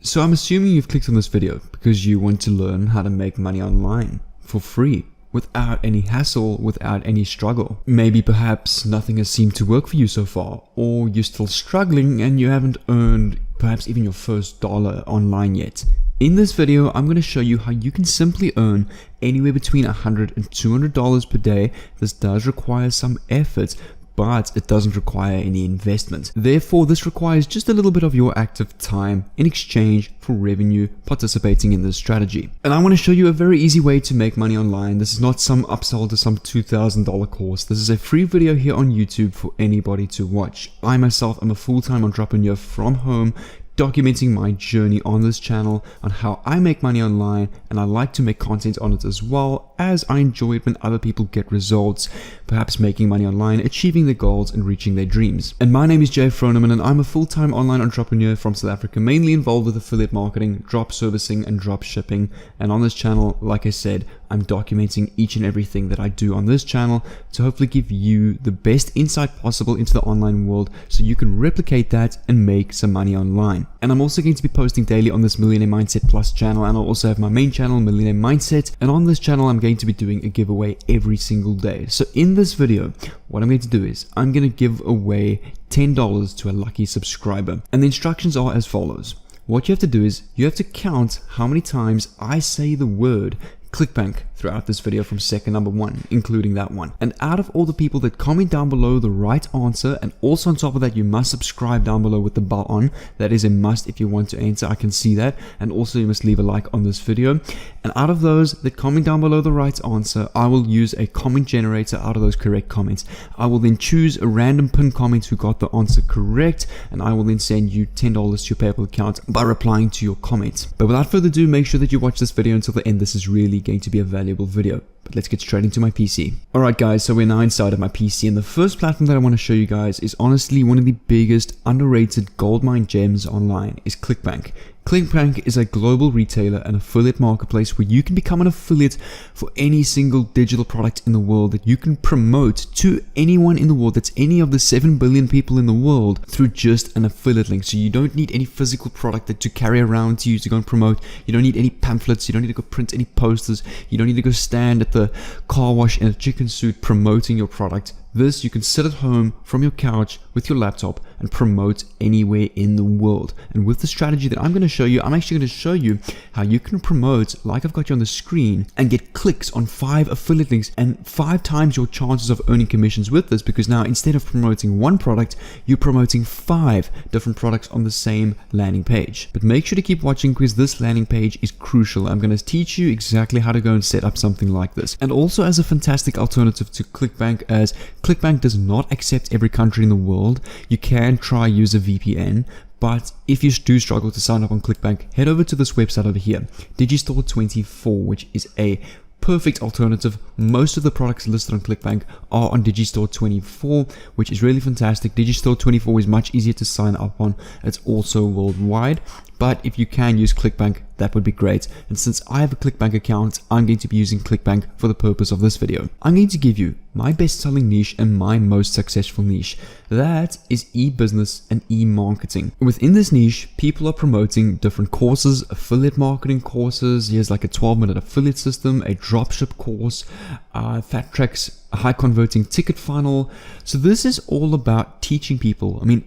So I'm assuming you've clicked on this video because you want to learn how to make money online for free, without any hassle, without any struggle. Maybe perhaps nothing has seemed to work for you so far, or you're still struggling and you haven't earned perhaps even your first dollar online yet. In this video, I'm going to show you how you can simply earn anywhere between $100 and $200 per day. This does require some effort, but it doesn't require any investment. Therefore, this requires just a little bit of your active time in exchange for revenue participating in this strategy. And I want to show you a very easy way to make money online. This is not some upsell to some $2,000 course. This is a free video here on YouTube for anybody to watch. I myself am a full-time entrepreneur from home, documenting my journey on this channel on how I make money online, and I like to make content on it as well, as I enjoy it when other people get results, perhaps making money online, achieving their goals and reaching their dreams. And my name is Jay Froneman, and I'm a full-time online entrepreneur from South Africa, mainly involved with affiliate marketing, drop servicing and drop shipping. And on this channel, like I said, I'm documenting each and everything that I do on this channel to hopefully give you the best insight possible into the online world so you can replicate that and make some money online. And I'm also going to be posting daily on this Millionaire Mindset Plus channel, and I'll also have my main channel, Millionaire Mindset. And on this channel, I'm going to be doing a giveaway every single day. So in this video, what I'm going to do is I'm going to give away $10 to a lucky subscriber. And the instructions are as follows. What you have to do is you have to count how many times I say the word ClickBank throughout this video from second number 1, including that one. And out of all the people that comment down below the right answer, and also on top of that, you must subscribe down below with the bell on. That is a must if you want to enter. I can see that. And also you must leave a like on this video. And out of those that comment down below the right answer, I will use a comment generator out of those correct comments. I will then choose a random pinned comment who got the answer correct, and I will then send you $10 to your PayPal account by replying to your comment. But without further ado, make sure that you watch this video until the end. This is really going to be a valuable video. But let's get straight into my PC. Alright guys, so we're now inside of my PC, and the first platform that I want to show you guys is honestly one of the biggest underrated goldmine gems online is ClickBank. ClickBank is a global retailer and affiliate marketplace where you can become an affiliate for any single digital product in the world that you can promote to anyone in the world. That's any of the 7 billion people in the world through just an affiliate link. So you don't need any physical product that to carry around to you to go and promote. You don't need any pamphlets. You don't need to go print any posters. You don't need to go stand at the car wash in a chicken suit promoting your product. This, you can sit at home from your couch with your laptop and promote anywhere in the world. And with the strategy that I'm going to show you, I'm actually going to show you how you can promote, like I've got you on the screen, and get clicks on 5 affiliate links and 5 times your chances of earning commissions with this, because now instead of promoting one product, you're promoting 5 different products on the same landing page. But make sure to keep watching because this landing page is crucial. I'm going to teach you exactly how to go and set up something like this. And also as a fantastic alternative to ClickBank, as ClickBank does not accept every country in the world. You can try use a VPN, but if you do struggle to sign up on ClickBank, head over to this website over here, Digistore24, which is a perfect alternative. Most of the products listed on ClickBank are on Digistore24, which is really fantastic. Digistore24 is much easier to sign up on. It's also worldwide. But if you can use ClickBank, that would be great. And since I have a ClickBank account, I'm going to be using ClickBank for the purpose of this video. I'm going to give you my best-selling niche and my most successful niche. That is e-business and e-marketing. Within this niche, people are promoting different courses, affiliate marketing courses. Here's like a 12-minute affiliate system, a dropship course, Fat Tracks, a high converting ticket funnel. So this is all about teaching people. I mean,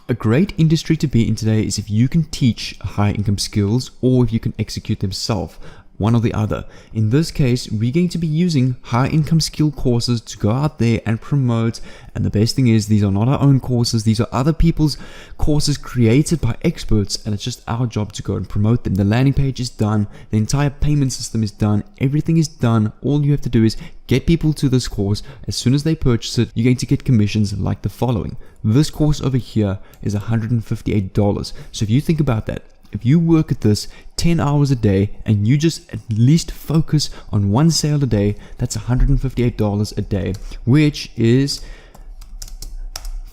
a great industry to be in today is if you can teach high income skills or if you can execute them self, one or the other. In this case, we're going to be using high income skill courses to go out there and promote. And the best thing is, these are not our own courses. These are other people's courses created by experts, and it's just our job to go and promote them. The landing page is done. The entire payment system is done. Everything is done. All you have to do is get people to this course. As soon as they purchase it, you're going to get commissions like the following. This course over here is $158. So if you think about that, if you work at this 10 hours a day and you just at least focus on one sale a day, that's $158 a day, which is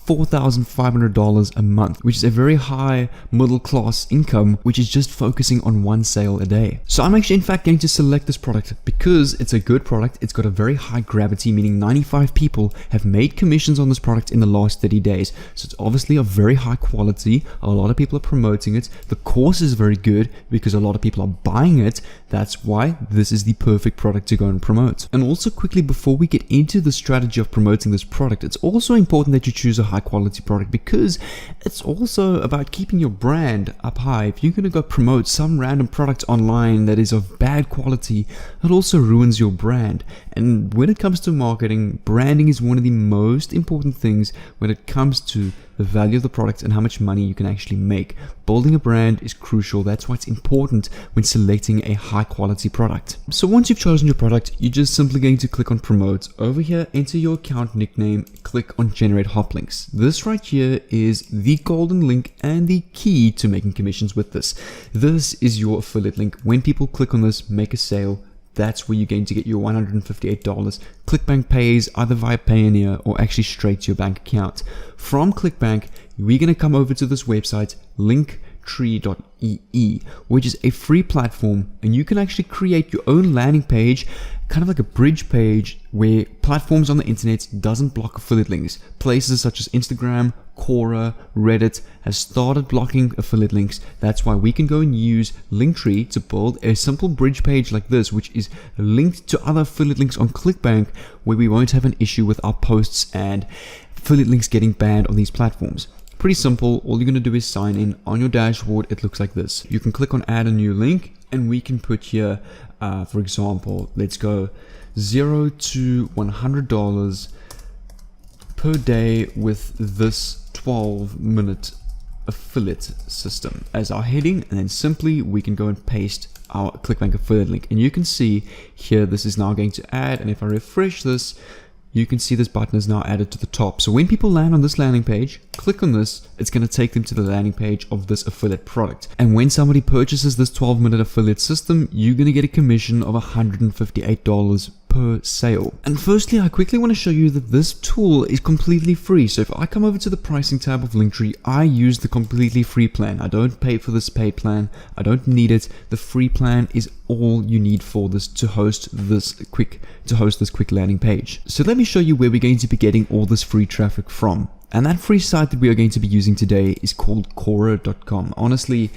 $4,500 a month, which is a very high middle class income, which is just focusing on one sale a day. So I'm actually in fact going to select this product because it's a good product. It's got a very high gravity, meaning 95 people have made commissions on this product in the last 30 days. So it's obviously of very high quality. A lot of people are promoting it. The course is very good because a lot of people are buying it. That's why this is the perfect product to go and promote. And also quickly, before we get into the strategy of promoting this product, it's also important that you choose a high quality product because it's also about keeping your brand up high. If you're going to go promote some random product online that is of bad quality, it also ruins your brand. And when it comes to marketing, branding is one of the most important things when it comes to the value of the product and how much money you can actually make. Building a brand is crucial. That's why it's important when selecting a high quality product. So once you've chosen your product, you're just simply going to click on promote. Over here, enter your account nickname, click on generate hop links. This right here is the golden link and the key to making commissions with this. This is your affiliate link. When people click on this, make a sale, that's where you're going to get your $158. ClickBank pays either via Payoneer or actually straight to your bank account. From ClickBank, we're going to come over to this website, linktree.ee, which is a free platform, and you can actually create your own landing page, kind of like a bridge page where platforms on the internet doesn't block affiliate links. Places such as Instagram, Quora, Reddit has started blocking affiliate links. That's why we can go and use Linktree to build a simple bridge page like this, which is linked to other affiliate links on ClickBank, where we won't have an issue with our posts and affiliate links getting banned on these platforms. Pretty simple. All you're going to do is sign in. On your dashboard, it looks like this. You can click on add a new link, and we can put here, for example, let's go $0 to $100 per day with this 12-minute affiliate system as our heading, and then simply we can go and paste our ClickBank affiliate link. And you can see here this is now going to add, and if I refresh this, you can see this button is now added to the top. So when people land on this landing page, click on this, it's going to take them to the landing page of this affiliate product. And when somebody purchases this 12-minute affiliate system, you're going to get a commission of $158 per sale. And firstly, I quickly want to show you that this tool is completely free. So if I come over to the pricing tab of Linktree, I use the completely free plan. I don't pay for this paid plan. I don't need it. The free plan is all you need for this to host this quick landing page. So let me show you where we're going to be getting all this free traffic from. And that free site that we are going to be using today is called Quora.com. Honestly,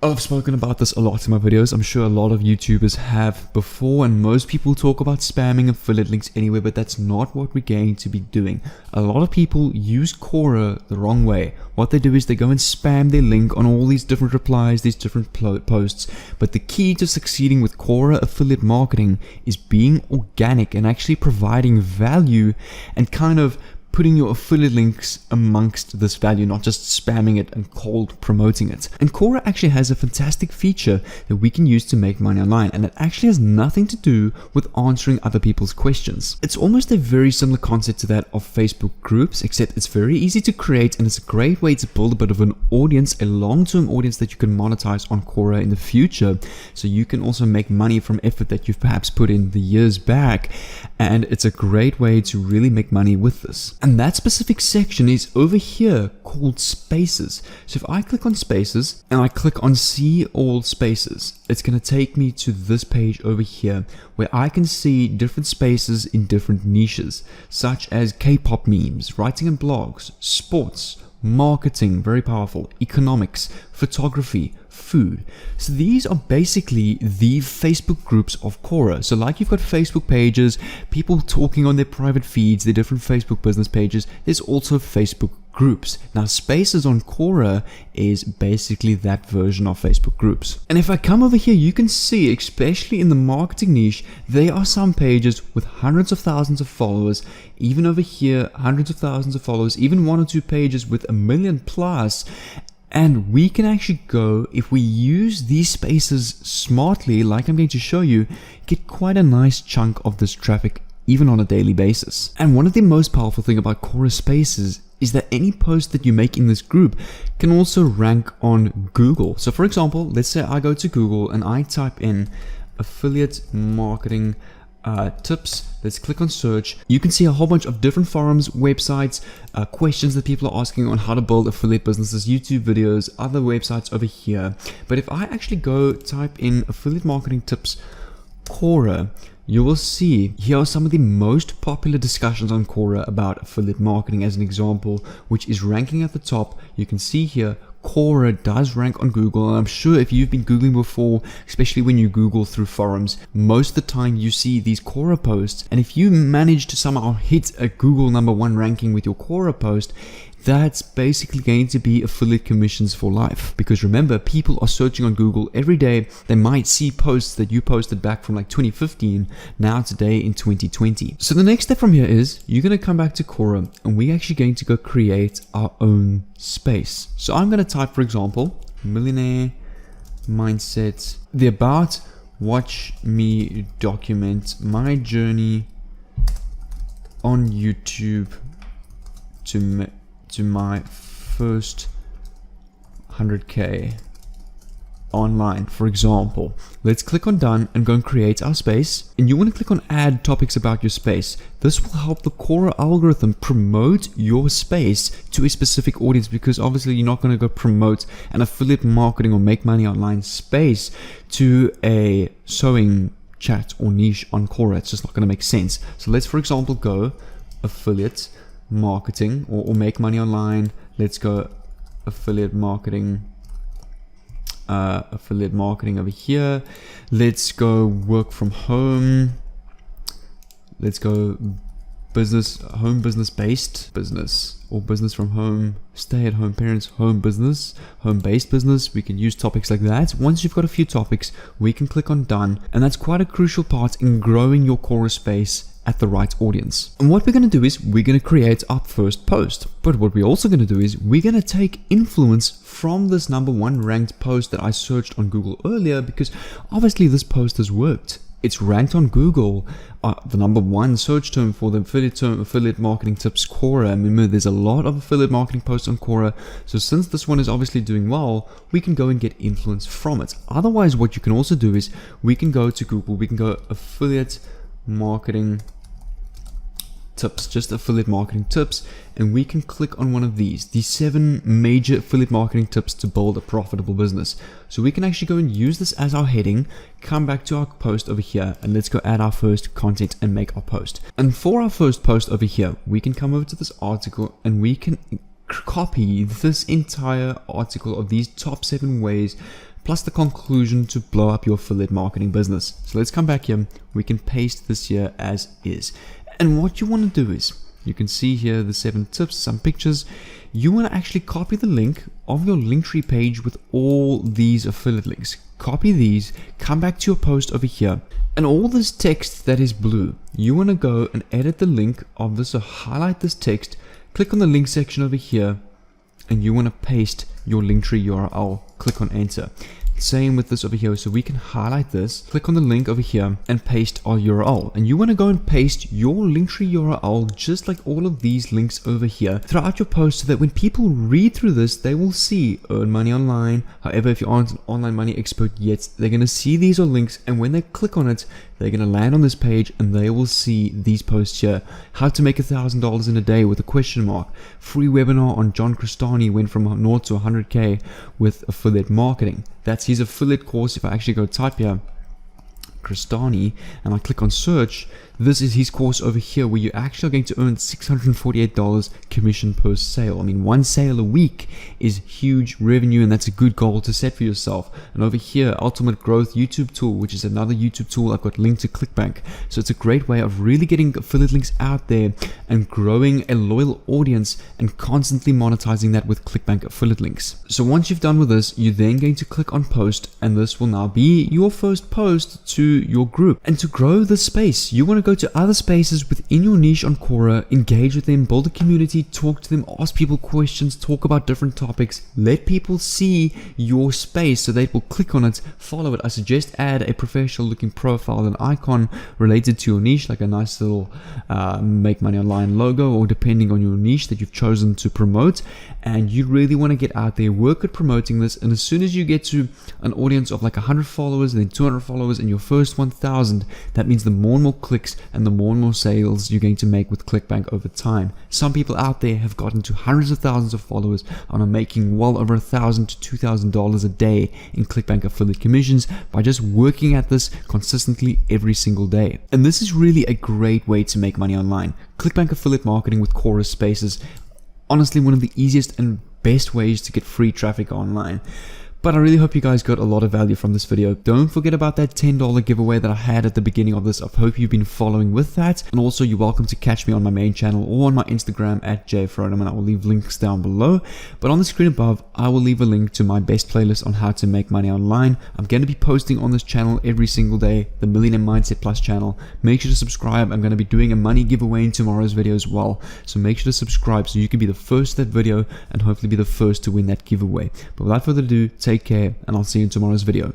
I've spoken about this a lot in my videos. I'm sure a lot of YouTubers have before, and most people talk about spamming affiliate links anyway, but that's not what we're going to be doing. A lot of people use Quora the wrong way. What they do is they go and spam their link on all these different replies, these different posts. But the key to succeeding with Quora affiliate marketing is being organic and actually providing value and kind of putting your affiliate links amongst this value, not just spamming it and cold promoting it. And Quora actually has a fantastic feature that we can use to make money online, and it actually has nothing to do with answering other people's questions. It's almost a very similar concept to that of Facebook groups, except it's very easy to create, and it's a great way to build a bit of an audience, a long-term audience that you can monetize on Quora in the future. So you can also make money from effort that you've perhaps put in the years back, and it's a great way to really make money with this. And that specific section is over here called Spaces. So if I click on Spaces and I click on See All Spaces, it's going to take me to this page over here where I can see different spaces in different niches, such as K-pop memes, writing and blogs, sports, marketing, very powerful, economics, photography, food. So these are basically the Facebook groups of Quora. So like you've got Facebook pages, people talking on their private feeds, their different Facebook business pages, there's also Facebook groups. Now Spaces on Quora is basically that version of Facebook groups. And if I come over here, you can see, especially in the marketing niche, there are some pages with hundreds of thousands of followers. Even over here, hundreds of thousands of followers, even one or two pages with 1 million plus. And we can actually go, if we use these spaces smartly, like I'm going to show you, get quite a nice chunk of this traffic even on a daily basis. And one of the most powerful thing about Quora Spaces is that any post that you make in this group can also rank on Google. So for example, let's say I go to Google and I type in affiliate marketing tips. Let's click on search. You can see a whole bunch of different forums, websites, questions that people are asking on how to build affiliate businesses, YouTube videos, other websites over here. But if I actually go type in affiliate marketing tips Quora, you will see here are some of the most popular discussions on Quora about affiliate marketing as an example, which is ranking at the top. You can see here Quora does rank on Google, and I'm sure if you've been Googling before, especially when you Google through forums, most of the time you see these Quora posts, and if you manage to somehow hit a Google #1 ranking with your Quora post, that's basically going to be affiliate commissions for life. Because remember, people are searching on Google every day. They might see posts that you posted back from like 2015, now today in 2020. So the next step from here is you're going to come back to Quora, and we're actually going to go create our own space. So I'm going to type, for example, millionaire mindset, the about, watch me document my journey on YouTube to my first 100K online, for example. Let's click on done and go and create our space. And you want to click on add topics about your space. This will help the Quora algorithm promote your space to a specific audience, because obviously you're not going to go promote an affiliate marketing or make money online space to a sewing chat or niche on Quora. It's just not going to make sense. So let's, for example, go affiliate marketing or make money online. Let's go affiliate marketing over here. Let's go work from home. Let's go home business based business, or business from home, stay at home parents, home business, home based business. We can use topics like that. Once you've got a few topics, we can click on done, and that's quite a crucial part in growing your Quora space at the right audience. And what we're going to do is we're going to create our first post. But what we're also going to do is we're going to take influence from this #1 ranked post that I searched on Google earlier, because obviously this post has worked. It's ranked on Google, the #1 search term for the affiliate marketing tips Quora. Remember, there's a lot of affiliate marketing posts on Quora. So since this one is obviously doing well, we can go and get influence from it. Otherwise, what you can also do is we can go to Google, we can go affiliate marketing tips, just affiliate marketing tips, and we can click on one of these 7 major affiliate marketing tips to build a profitable business. So we can actually go and use this as our heading, come back to our post over here, and let's go add our first content and make our post. And for our first post over here, we can come over to this article and we can copy this entire article of these top 7 ways plus the conclusion to blow up your affiliate marketing business. So let's come back here, we can paste this here as is. And what you want to do is, you can see here the 7 tips, some pictures. You want to actually copy the link of your Linktree page with all these affiliate links. Copy these, come back to your post over here, and all this text that is blue, you want to go and edit the link of this, so highlight this text, click on the link section over here, and you want to paste your Linktree URL. Click on enter. Same with this over here, so we can highlight this, click on the link over here and paste our URL. And you want to go and paste your Linktree URL just like all of these links over here throughout your post, so that when people read through this, they will see earn money online. However, if you aren't an online money expert yet, they're going to see these are links, and when they click on it, they're going to land on this page and they will see these posts here. How to make $1,000 in a day with a question mark. Free webinar on John Crestani, went from 0 to 100K with affiliate marketing. That's his affiliate course. If I actually go type here Crestani and I click on search, this is his course over here where you're actually going to earn $648 commission per sale. I mean, 1 sale a week is huge revenue, and that's a good goal to set for yourself. And over here, Ultimate Growth YouTube Tool, which is another YouTube tool I've got linked to ClickBank. So it's a great way of really getting affiliate links out there and growing a loyal audience and constantly monetizing that with ClickBank affiliate links. So once you've done with this, you're then going to click on post, and this will now be your first post to your group. And to grow this space, you want to go to other spaces within your niche on Quora, engage with them, build a community, talk to them, ask people questions, talk about different topics, let people see your space so they will click on it, follow it. I suggest add a professional looking profile, an icon related to your niche, like a nice little make money online logo, or depending on your niche that you've chosen to promote. And you really want to get out there, work at promoting this, and as soon as you get to an audience of like 100 followers and then 200 followers and your first first 1,000, that means the more and more clicks and the more and more sales you're going to make with ClickBank over time. Some people out there have gotten to hundreds of thousands of followers and are making well over $1,000 to $2,000 a day in ClickBank affiliate commissions by just working at this consistently every single day. And this is really a great way to make money online. ClickBank affiliate marketing with Chorus Space is honestly one of the easiest and best ways to get free traffic online. But I really hope you guys got a lot of value from this video. Don't forget about that $10 giveaway that I had at the beginning of this. I hope you've been following with that. And also you're welcome to catch me on my main channel or on my Instagram at jfrodham, and I will leave links down below. But on the screen above, I will leave a link to my best playlist on how to make money online. I'm going to be posting on this channel every single day, the Millionaire Mindset Plus channel. Make sure to subscribe. I'm going to be doing a money giveaway in tomorrow's video as well. So make sure to subscribe so you can be the first to that video and hopefully be the first to win that giveaway. But without further ado, take care, and I'll see you in tomorrow's video.